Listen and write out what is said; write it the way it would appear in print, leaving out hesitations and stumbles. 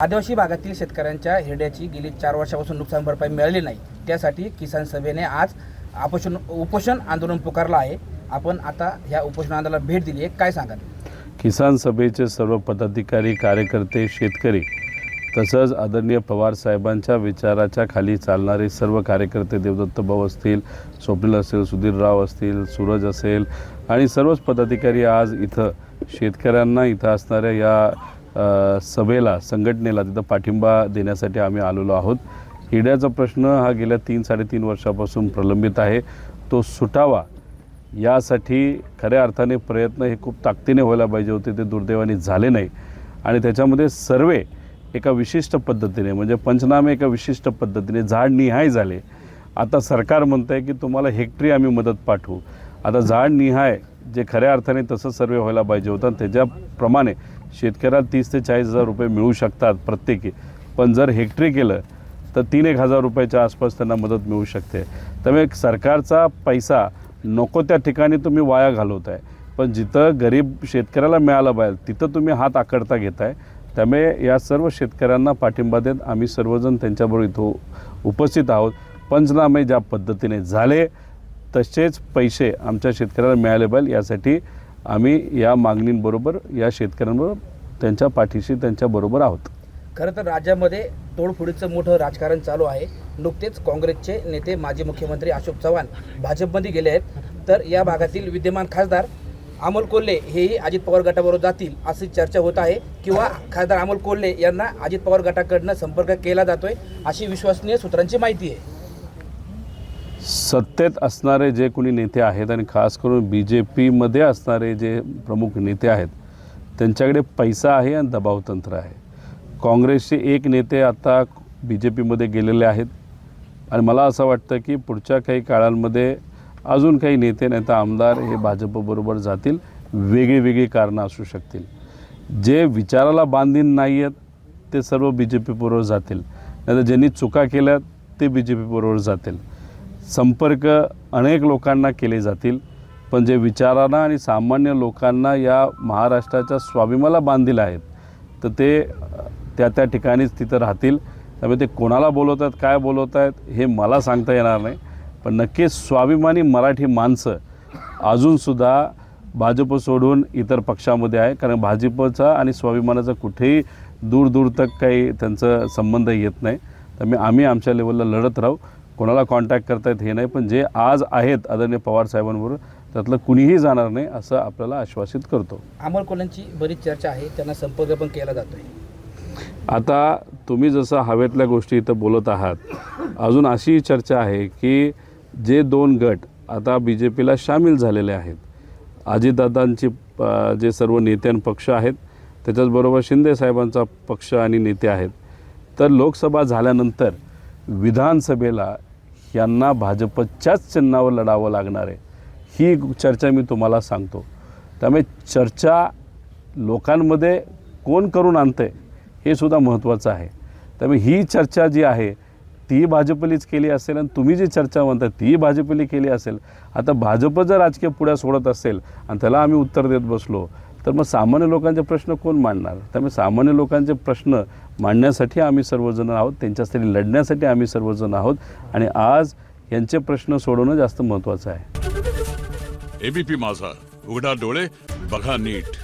आदिवासी भागातील शेतकऱ्यांच्या हिरड्याची गेली 4 वर्षापासून नुकसान भरपाई मिळाली नाही। त्यासाठी किसान सभेने आज उपोषण आंदोलन पुकारलं आहे। आपण आता ह्या उपोषण आंदोलनाला भेट दिली आहे, काय सांगाल? किसान सभेचे सर्व पदाधिकारी, कार्यकर्ते, शेतकरी तसंच आदरणीय पवार साहेबांच्या विचाराच्या खाली चालणारे सर्व कार्यकर्ते, देवदत्त भाऊ असतील, स्वप्नील असेल, सुधीरराव असतील, सूरज असेल आणि सर्वच पदाधिकारी आज इथं शेतकऱ्यांना इथं असणाऱ्या या सभेला, संघटनेला तिथं पाठिंबा देण्यासाठी आम्ही आलेलो आहोत। हिरड्याचा प्रश्न हा गेल्या 3-3.5 वर्षापासून प्रलंबित आहे, तो सुटावा यासाठी खऱ्या अर्थाने प्रयत्न हे खूप ताकदीने व्हायला पाहिजे होते, ते दुर्दैवाने झाले नाही। आणि त्याच्यामध्ये सर्वे एका विशिष्ट पद्धतीने, म्हणजे पंचनामे एका विशिष्ट पद्धतीने झाडनिहाय झाले। आता सरकार म्हणतं आहे की तुम्हाला हेक्टरी आम्ही मदत पाठवू। आता झाडनिहाय जे खऱ्या अर्थाने तसं सर्वे व्हायला पाहिजे होतं, त्याच्याप्रमाणे शेतकऱ्याला 30 ते 40 हजार रुपये मिळू शकतात प्रत्येकी, पण जर हेक्टरी केलं तर 3-1 हजार रुपयाच्या आसपास त्यांना मदत मिळू शकते। त्यामुळे सरकारचा पैसा नको त्या ठिकाणी तुम्ही वाया घालवत आहे, पण जिथं गरीब शेतकऱ्याला मिळालं पाहिजे तिथं तुम्ही हात आकडता घेत आहे। त्यामुळे या सर्व शेतकऱ्यांना पाठिंबा देत आम्ही सर्वजण त्यांच्याबरोबर इथं उपस्थित आहोत। पंचनामे ज्या पद्धतीने झाले तसेच पैसे आमच्या शेतकऱ्याला मिळाले पाहिजे यासाठी आम्ही या मागणींबरोबर, या शेतकऱ्यांबरोबर त्यांच्या पाठीशी त्यांच्याबरोबर आहोत। खरं तर राज्यामध्ये तोडफोडीचं मोठं राजकारण चालू आहे। नुकतेच काँग्रेसचे नेते माजी मुख्यमंत्री अशोक चव्हाण भाजपमध्ये गेले आहेत, तर या भागातील विद्यमान खासदार अमोल कोल्हे हेही अजित पवार गटाबरोबर जातील अशी चर्चा होत आहे, किंवा खासदार अमोल कोल्हे यांना अजित पवार गटाकडनं संपर्क केला जातोय अशी विश्वसनीय सूत्रांची माहिती आहे। सत्तेत असणारे जे कोणी नेते आहेत आणि खास करून BJPमध्ये असणारे जे प्रमुख नेते आहेत त्यांच्याकडे पैसा आहे आणि दबावतंत्र आहे। काँग्रेसचे एक नेते आता BJPमध्ये गेलेले आहेत आणि मला असं वाटतं की पुढच्या काही काळांमध्ये अजून काही नेते नाही तर आमदार हे भाजपबरोबर जातील। वेगळी कारणं असू शकतील। जे विचाराला बांधीन नाही आहेत ते सर्व BJPबरोबर जातील, नाहीतर ज्यांनी चुका केल्या ते BJPबरोबर जातील। संपर्क अनेक लोकांना केले जातील, पण जे विचारांना आणि सामान्य लोकांना या महाराष्ट्राच्या स्वाभिमानाला बांधील आहेत तर ते त्या ठिकाणीच तिथं राहतील। त्यामुळे ते कोणाला बोलवत आहेत, काय बोलवत आहेत हे मला सांगता येणार नाही, पण नक्कीच स्वाभिमानी मराठी माणसं अजूनसुद्धा भाजप सोडून इतर पक्षामध्ये आहे, कारण भाजपचा आणि स्वाभिमानाचा कुठेही दूर तक काही त्यांचा संबंध येत नाही। त्यामुळे आम्ही आमच्या लेवलला लढत राहू, कोणाला कॉन्टॅक्ट करतायत हे नाही, पण जे आज आहेत आदरणीय पवार साहेबांबरोबर त्यातलं कुणीही जाणार नाही असं आपल्याला आश्वासित करतो। अमोल कोल्हेंची बरीच चर्चा आहे, त्यांना संपर्क पण केला जातोय। आता तुम्ही जसं हवेतल्या गोष्टी इथं बोलत आहात, अजून अशी चर्चा आहे की जे 2 गट आता BJPला सामील झालेले आहेत, अजितदादांची जे सर्व नेते आणि पक्ष आहेत त्याच्याचबरोबर शिंदे साहेबांचा पक्ष आणि नेते आहेत, तर लोकसभा झाल्यानंतर विधानसभेला यांना भाजपच्याच चिन्हावर लढावं लागणार आहे, ही चर्चा मी तुम्हाला सांगतो। त्यामुळे चर्चा लोकांमध्ये कोण करून आणते हे सुद्धा महत्त्वाचं आहे। त्यामुळे ही चर्चा जी आहे ती भाजपलीच केली असेल आणि तुम्ही जी चर्चा म्हणता ती भाजपली केली असेल। आता भाजप जर राजकीय पुढ्या सोडत असेल आणि त्याला आम्ही उत्तर देत बसलो तर मग सामान्य लोकांचे प्रश्न कोण मांडणार? त्यामुळे सामान्य लोकांचे प्रश्न मांडण्यासाठी आम्ही सर्वजण आहोत, त्यांच्यासाठी लढण्यासाठी आम्ही सर्वजण आहोत आणि आज यांचे प्रश्न सोडवणं जास्त महत्त्वाचं आहे। ABP माझा, उघडा डोळे बघा नीट।